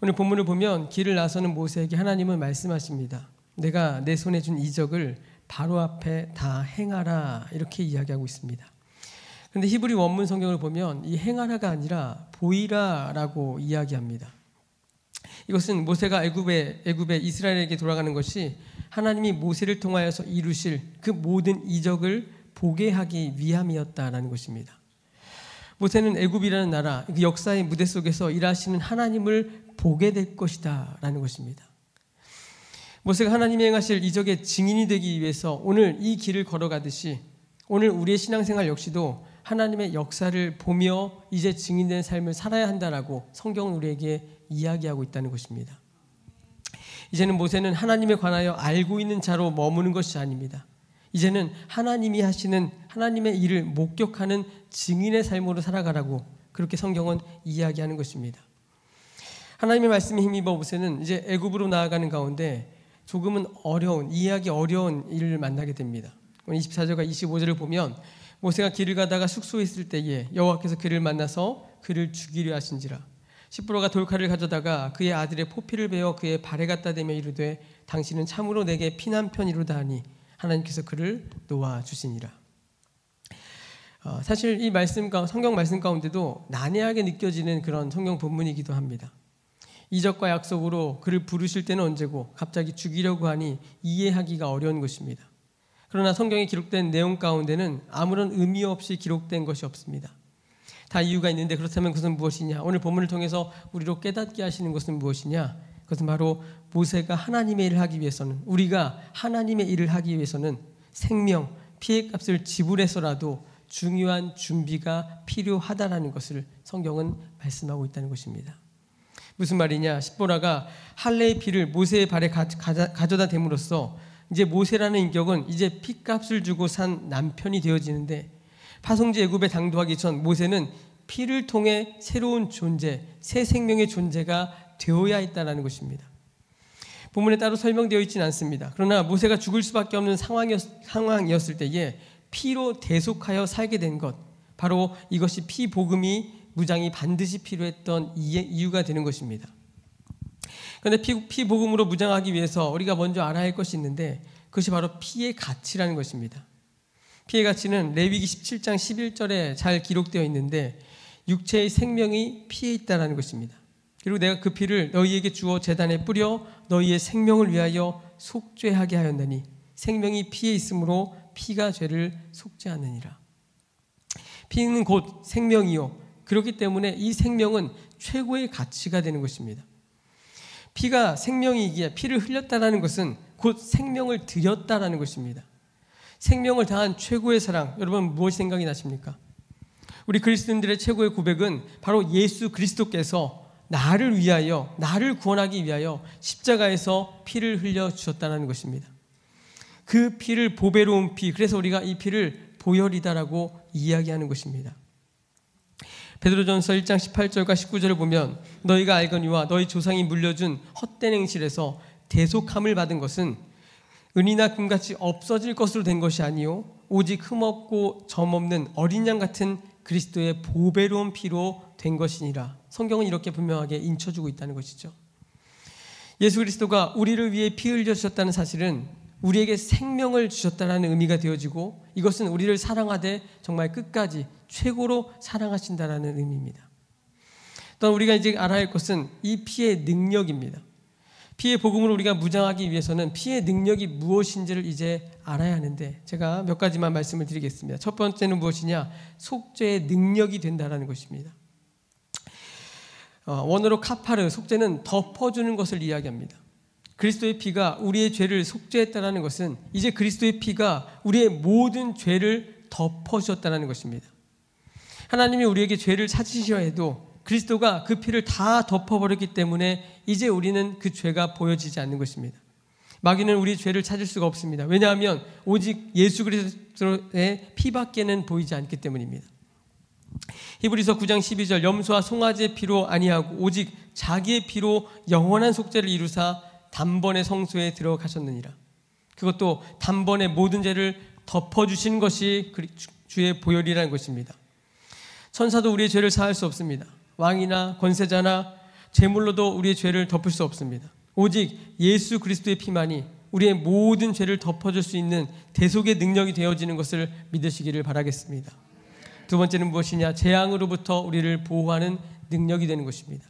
오늘 본문을 보면 길을 나서는 모세에게 하나님은 말씀하십니다. 내가 내 손에 준 이적을 바로 앞에 다 행하라, 이렇게 이야기하고 있습니다. 그런데 히브리 원문 성경을 보면 이 행하라가 아니라 보이라라고 이야기합니다. 이것은 모세가 애굽에 이스라엘에게 돌아가는 것이 하나님이 모세를 통하여서 이루실 그 모든 이적을 보게 하기 위함이었다라는 것입니다. 모세는 애굽이라는 나라, 그 역사의 무대 속에서 일하시는 하나님을 보게 될 것이다 라는 것입니다. 모세가 하나님이 행하실 이적의 증인이 되기 위해서 오늘 이 길을 걸어가듯이 오늘 우리의 신앙생활 역시도 하나님의 역사를 보며 이제 증인된 삶을 살아야 한다라고 성경은 우리에게 이야기하고 있다는 것입니다. 이제는 모세는 하나님에 관하여 알고 있는 자로 머무는 것이 아닙니다. 이제는 하나님이 하시는 하나님의 일을 목격하는 증인의 삶으로 살아가라고 그렇게 성경은 이야기하는 것입니다. 하나님의 말씀에 힘입어 모세는 이제 애굽으로 나아가는 가운데 조금은 이해하기 어려운 일을 만나게 됩니다. 24절과 25절을 보면 모세가 길을 가다가 숙소에 있을 때에 여호와께서 그를 만나서 그를 죽이려 하신지라. 시므로가 돌칼을 가져다가 그의 아들의 포피를 베어 그의 발에 갖다 대며 이르되 당신은 참으로 내게 피난편이로다 하니 하나님께서 그를 놓아주시니라. 사실 이 성경 말씀 가운데도 난해하게 느껴지는 그런 성경 본문이기도 합니다. 이적과 약속으로 그를 부르실 때는 언제고 갑자기 죽이려고 하니 이해하기가 어려운 것입니다. 그러나 성경에 기록된 내용 가운데는 아무런 의미 없이 기록된 것이 없습니다. 다 이유가 있는데 그렇다면 그것은 무엇이냐? 오늘 본문을 통해서 우리로 깨닫게 하시는 것은 무엇이냐? 그것은 바로 모세가 하나님의 일을 하기 위해서는, 우리가 하나님의 일을 하기 위해서는 생명, 피의 값을 지불해서라도 중요한 준비가 필요하다라는 것을 성경은 말씀하고 있다는 것입니다. 무슨 말이냐? 십보라가 할례의 피를 모세의 발에 가져다 댐으로써 이제 모세라는 인격은 이제 피값을 주고 산 남편이 되어지는데, 파송지 애굽에 당도하기 전 모세는 피를 통해 새로운 존재, 새 생명의 존재가 되어야 했다는 것입니다. 본문에 따로 설명되어 있지는 않습니다. 그러나 모세가 죽을 수밖에 없는 상황이었을 때에 피로 대속하여 살게 된 것, 바로 이것이 피복음이 무장이 반드시 필요했던 이유가 되는 것입니다. 그런데 피복음으로 무장하기 위해서 우리가 먼저 알아야 할 것이 있는데 그것이 바로 피의 가치라는 것입니다. 피의 가치는 레위기 17장 11절에 잘 기록되어 있는데 육체의 생명이 피에 있다는 것입니다. 그리고 내가 그 피를 너희에게 주어 제단에 뿌려 너희의 생명을 위하여 속죄하게 하였나니 생명이 피에 있으므로 피가 죄를 속죄하느니라. 피는 곧 생명이요, 그렇기 때문에 이 생명은 최고의 가치가 되는 것입니다. 피가 생명이기에 피를 흘렸다는 것은 곧 생명을 드렸다는 것입니다. 생명을 다한 최고의 사랑, 여러분 무엇이 생각이 나십니까? 우리 그리스도인들의 최고의 고백은 바로 예수 그리스도께서 나를 위하여, 나를 구원하기 위하여 십자가에서 피를 흘려주셨다는 것입니다. 그 피를 보배로운 피, 그래서 우리가 이 피를 보혈이다라고 이야기하는 것입니다. 베드로전서 1장 18절과 19절을 보면 너희가 알거니와 너희 조상이 물려준 헛된 행실에서 대속함을 받은 것은 은이나 금같이 없어질 것으로 된 것이 아니요 오직 흠없고 점없는 어린 양 같은 그리스도의 보배로운 피로 된 것이니라. 성경은 이렇게 분명하게 인쳐주고 있다는 것이죠. 예수 그리스도가 우리를 위해 피 흘려주셨다는 사실은 우리에게 생명을 주셨다는 의미가 되어지고, 이것은 우리를 사랑하되 정말 끝까지 최고로 사랑하신다는 의미입니다. 또한 우리가 이제 알아야 할 것은 이 피의 능력입니다. 피의 복음을 우리가 무장하기 위해서는 피의 능력이 무엇인지를 이제 알아야 하는데, 제가 몇 가지만 말씀을 드리겠습니다. 첫 번째는 무엇이냐? 속죄의 능력이 된다는 것입니다. 원어로 카파르, 속죄는 덮어주는 것을 이야기합니다. 그리스도의 피가 우리의 죄를 속죄했다는 것은 이제 그리스도의 피가 우리의 모든 죄를 덮어주셨다는 것입니다. 하나님이 우리에게 죄를 찾으셔야 해도 그리스도가 그 피를 다 덮어버렸기 때문에 이제 우리는 그 죄가 보여지지 않는 것입니다. 마귀는 우리 죄를 찾을 수가 없습니다. 왜냐하면 오직 예수 그리스도의 피밖에는 보이지 않기 때문입니다. 히브리서 9장 12절 염소와 송아지의 피로 아니하고 오직 자기의 피로 영원한 속죄를 이루사 단번에 성소에 들어가셨느니라. 그것도 단번에 모든 죄를 덮어주신 것이 주의 보혈이라는 것입니다. 천사도 우리의 죄를 사할 수 없습니다. 왕이나 권세자나 제물로도 우리의 죄를 덮을 수 없습니다. 오직 예수 그리스도의 피만이 우리의 모든 죄를 덮어줄 수 있는 대속의 능력이 되어지는 것을 믿으시기를 바라겠습니다. 두 번째는 무엇이냐? 재앙으로부터 우리를 보호하는 능력이 되는 것입니다.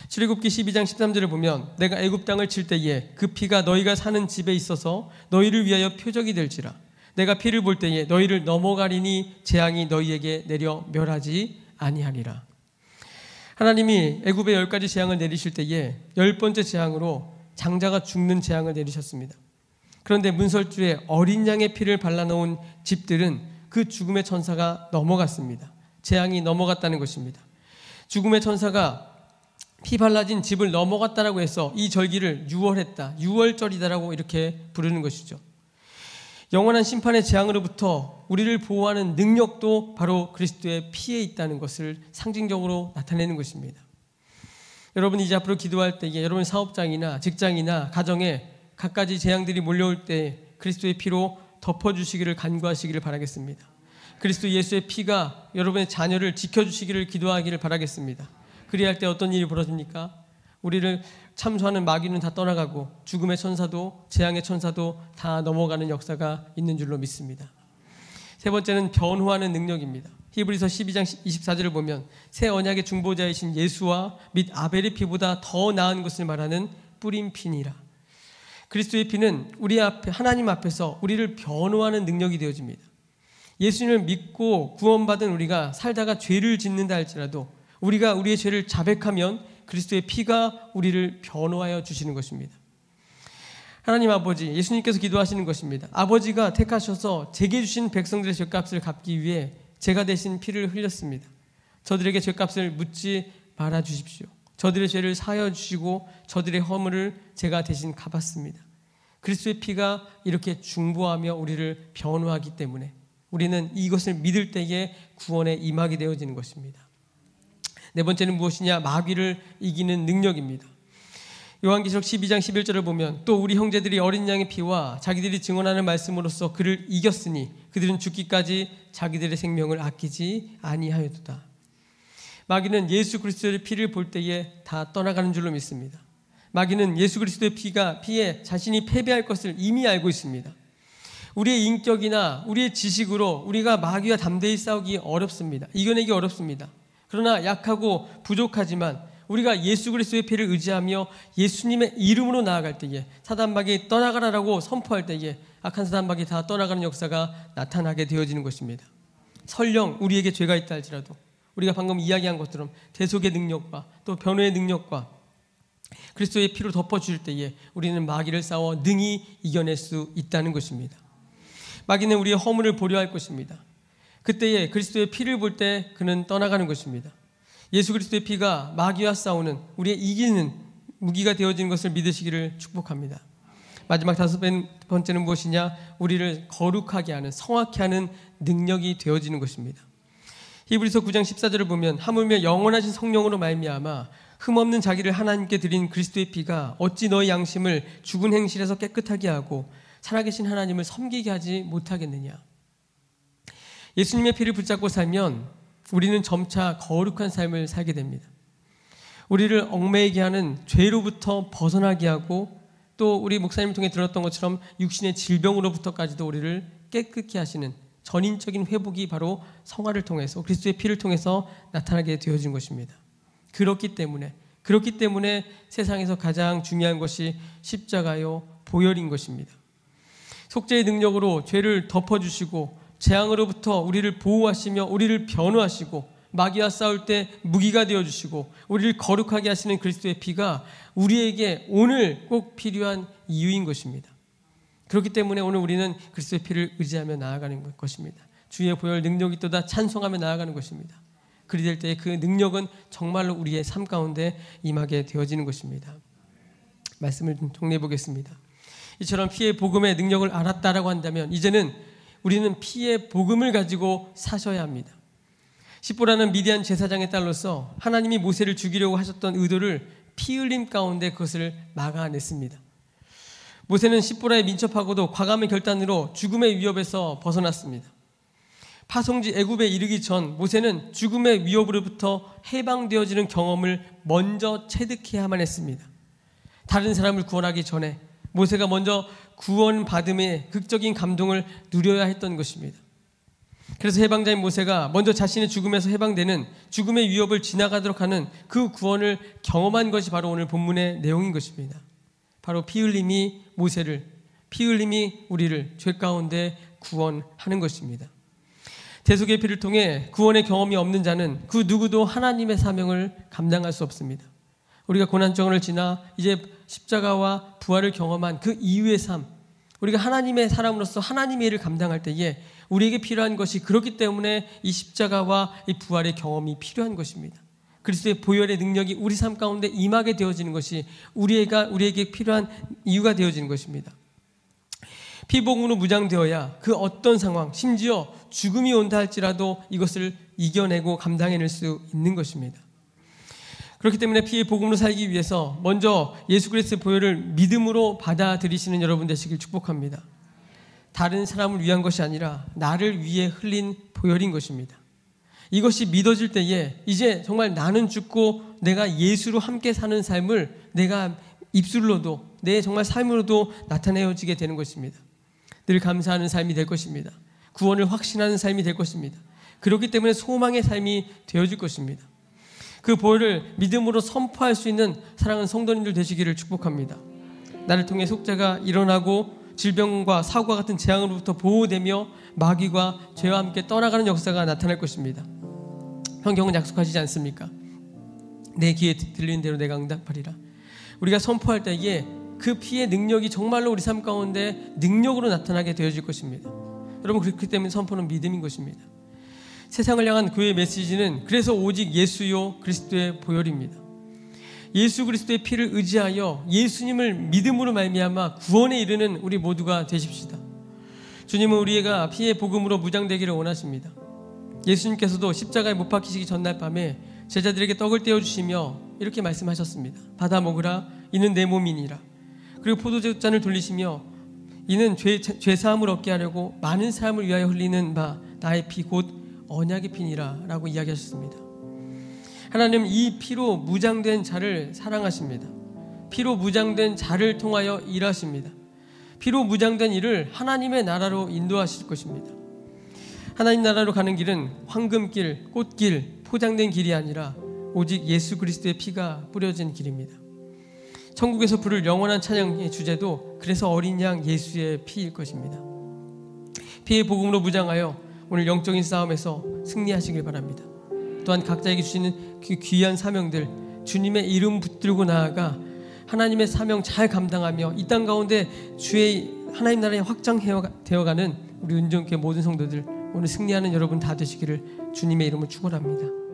출애굽기 12장 13절을 보면 내가 애굽 땅을 칠 때에 그 피가 너희가 사는 집에 있어서 너희를 위하여 표적이 될지라. 내가 피를 볼 때에 너희를 넘어가리니 재앙이 너희에게 내려 멸하지 아니하리라. 하나님이 애굽에 10가지 재앙을 내리실 때에 10번째 재앙으로 장자가 죽는 재앙을 내리셨습니다. 그런데 문설주에 어린 양의 피를 발라놓은 집들은 그 죽음의 천사가 넘어갔습니다. 재앙이 넘어갔다는 것입니다. 죽음의 천사가 피 발라진 집을 넘어갔다라고 해서 이 절기를 유월했다, 유월절이다라고 이렇게 부르는 것이죠. 영원한 심판의 재앙으로부터 우리를 보호하는 능력도 바로 그리스도의 피에 있다는 것을 상징적으로 나타내는 것입니다. 여러분 이제 앞으로 기도할 때에 여러분 사업장이나 직장이나 가정에 갖가지 재앙들이 몰려올 때 그리스도의 피로 덮어주시기를 간구하시기를 바라겠습니다. 그리스도 예수의 피가 여러분의 자녀를 지켜주시기를 기도하기를 바라겠습니다. 그리할 때 어떤 일이 벌어집니까? 우리를 참소하는 마귀는 다 떠나가고 죽음의 천사도 재앙의 천사도 다 넘어가는 역사가 있는 줄로 믿습니다. 세 번째는 변호하는 능력입니다. 히브리서 12장 24절을 보면 새 언약의 중보자이신 예수와 및 아벨의 피보다 더 나은 것을 말하는 뿌린 피니라. 그리스도의 피는 우리 앞에 하나님 앞에서 우리를 변호하는 능력이 되어집니다. 예수님을 믿고 구원받은 우리가 살다가 죄를 짓는다 할지라도 우리가 우리의 죄를 자백하면 그리스도의 피가 우리를 변호하여 주시는 것입니다. 하나님 아버지, 예수님께서 기도하시는 것입니다. 아버지가 택하셔서 제게 주신 백성들의 죄값을 갚기 위해 제가 대신 피를 흘렸습니다. 저들에게 죄값을 묻지 말아 주십시오. 저들의 죄를 사하여 주시고 저들의 허물을 제가 대신 갚았습니다. 그리스도의 피가 이렇게 중보하며 우리를 변호하기 때문에 우리는 이것을 믿을 때에 구원에 임하게 되어지는 것입니다. 네 번째는 무엇이냐? 마귀를 이기는 능력입니다. 요한계시록 12장 11절을 보면 또 우리 형제들이 어린 양의 피와 자기들이 증언하는 말씀으로써 그를 이겼으니 그들은 죽기까지 자기들의 생명을 아끼지 아니하였도다. 마귀는 예수 그리스도의 피를 볼 때에 다 떠나가는 줄로 믿습니다. 마귀는 예수 그리스도의 피에 자신이 패배할 것을 이미 알고 있습니다. 우리의 인격이나 우리의 지식으로 우리가 마귀와 담대히 싸우기 어렵습니다. 이겨내기 어렵습니다. 그러나 약하고 부족하지만 우리가 예수 그리스도의 피를 의지하며 예수님의 이름으로 나아갈 때에 사단마귀 떠나가라라고 선포할 때에 악한 사단마귀 다 떠나가는 역사가 나타나게 되어지는 것입니다. 설령 우리에게 죄가 있다 할지라도 우리가 방금 이야기한 것처럼 대속의 능력과 또 변호의 능력과 그리스도의 피로 덮어주실 때에 우리는 마귀를 싸워 능히 이겨낼 수 있다는 것입니다. 마귀는 우리의 허물을 보려 할 것입니다. 그때에 그리스도의 피를 볼 때 그는 떠나가는 것입니다. 예수 그리스도의 피가 마귀와 싸우는 우리의 이기는 무기가 되어지는 것을 믿으시기를 축복합니다. 마지막 다섯 번째는 무엇이냐? 우리를 거룩하게 하는, 성악케 하는 능력이 되어지는 것입니다. 히브리서 9장 14절을 보면 하물며 영원하신 성령으로 말미암아 흠없는 자기를 하나님께 드린 그리스도의 피가 어찌 너희 양심을 죽은 행실에서 깨끗하게 하고 살아계신 하나님을 섬기게 하지 못하겠느냐? 예수님의 피를 붙잡고 살면 우리는 점차 거룩한 삶을 살게 됩니다. 우리를 얽매이게 하는 죄로부터 벗어나게 하고 또 우리 목사님을 통해 들었던 것처럼 육신의 질병으로부터까지도 우리를 깨끗게 하시는 전인적인 회복이 바로 성화를 통해서 그리스도의 피를 통해서 나타나게 되어진 것입니다. 그렇기 때문에 세상에서 가장 중요한 것이 십자가요 보혈인 것입니다. 속죄의 능력으로 죄를 덮어주시고 재앙으로부터 우리를 보호하시며 우리를 변호하시고 마귀와 싸울 때 무기가 되어주시고 우리를 거룩하게 하시는 그리스도의 피가 우리에게 오늘 꼭 필요한 이유인 것입니다. 그렇기 때문에 오늘 우리는 그리스도의 피를 의지하며 나아가는 것입니다. 주의 보혈 능력이 또다 찬송하며 나아가는 것입니다. 그리 될 때에 그 능력은 정말로 우리의 삶 가운데 임하게 되어지는 것입니다. 말씀을 좀 정리해 보겠습니다. 이처럼 피의 복음의 능력을 알았다라고 한다면 이제는 우리는 피의 복음을 가지고 사셔야 합니다. 십보라는 미디안 제사장의 딸로서 하나님이 모세를 죽이려고 하셨던 의도를 피 흘림 가운데 그것을 막아냈습니다. 모세는 십보라에 민첩하고도 과감한 결단으로 죽음의 위협에서 벗어났습니다. 파송지 애굽에 이르기 전 모세는 죽음의 위협으로부터 해방되어지는 경험을 먼저 체득해야만 했습니다. 다른 사람을 구원하기 전에 모세가 먼저 구원받음의 극적인 감동을 누려야 했던 것입니다. 그래서 해방자인 모세가 먼저 자신의 죽음에서 해방되는 죽음의 위협을 지나가도록 하는 그 구원을 경험한 것이 바로 오늘 본문의 내용인 것입니다. 바로 피 흘림이 모세를, 피 흘림이 우리를 죄 가운데 구원하는 것입니다. 대속의 피를 통해 구원의 경험이 없는 자는 그 누구도 하나님의 사명을 감당할 수 없습니다. 우리가 고난정을 지나 이제 십자가와 부활을 경험한 그 이후의 삶, 우리가 하나님의 사람으로서 하나님의 일을 감당할 때에 우리에게 필요한 것이 그렇기 때문에 이 십자가와 이 부활의 경험이 필요한 것입니다. 그리스도의 보혈의 능력이 우리 삶 가운데 임하게 되어지는 것이 우리에게 필요한 이유가 되어지는 것입니다. 피복음으로 무장되어야 그 어떤 상황, 심지어 죽음이 온다 할지라도 이것을 이겨내고 감당해낼 수 있는 것입니다. 그렇기 때문에 피의 복음으로 살기 위해서 먼저 예수 그리스도의 보혈을 믿음으로 받아들이시는 여러분 되시길 축복합니다. 다른 사람을 위한 것이 아니라 나를 위해 흘린 보혈인 것입니다. 이것이 믿어질 때에 이제 정말 나는 죽고 내가 예수로 함께 사는 삶을 내가 입술로도 내 정말 삶으로도 나타내어지게 되는 것입니다. 늘 감사하는 삶이 될 것입니다. 구원을 확신하는 삶이 될 것입니다. 그렇기 때문에 소망의 삶이 되어질 것입니다. 그 보혈을 믿음으로 선포할 수 있는 사랑하는 성도님들 되시기를 축복합니다. 나를 통해 속죄가 일어나고 질병과 사고와 같은 재앙으로부터 보호되며 마귀와 죄와 함께 떠나가는 역사가 나타날 것입니다. 성경은 약속하시지 않습니까? 내 귀에 들리는 대로 내가 응답하리라. 우리가 선포할 때에 그 피의 능력이 정말로 우리 삶 가운데 능력으로 나타나게 되어질 것입니다. 여러분, 그렇기 때문에 선포는 믿음인 것입니다. 세상을 향한 교회의 메시지는 그래서 오직 예수요 그리스도의 보혈입니다. 예수 그리스도의 피를 의지하여 예수님을 믿음으로 말미암아 구원에 이르는 우리 모두가 되십시다. 주님은 우리가 피의 복음으로 무장되기를 원하십니다. 예수님께서도 십자가에 못 박히시기 전날 밤에 제자들에게 떡을 떼어주시며 이렇게 말씀하셨습니다. 받아 먹으라, 이는 내 몸이니라. 그리고 포도주잔을 돌리시며 이는 죄사함을 얻게 하려고 많은 사람을 위하여 흘리는 바 나의 피 곧 언약의 피니라 라고 이야기하셨습니다. 하나님은 이 피로 무장된 자를 사랑하십니다. 피로 무장된 자를 통하여 일하십니다. 피로 무장된 일을 하나님의 나라로 인도하실 것입니다. 하나님 나라로 가는 길은 황금길, 꽃길, 포장된 길이 아니라 오직 예수 그리스도의 피가 뿌려진 길입니다. 천국에서 부를 영원한 찬양의 주제도 그래서 어린 양 예수의 피일 것입니다. 피의 복음으로 무장하여 오늘 영적인 싸움에서 승리하시길 바랍니다. 또한 각자에게 주시는 그 귀한 사명들 주님의 이름 붙들고 나아가 하나님의 사명 잘 감당하며 이 땅 가운데 주의 하나님 나라에 확장되어가는 우리 은정교회 모든 성도들 오늘 승리하는 여러분 다 되시기를 주님의 이름으로 축원합니다.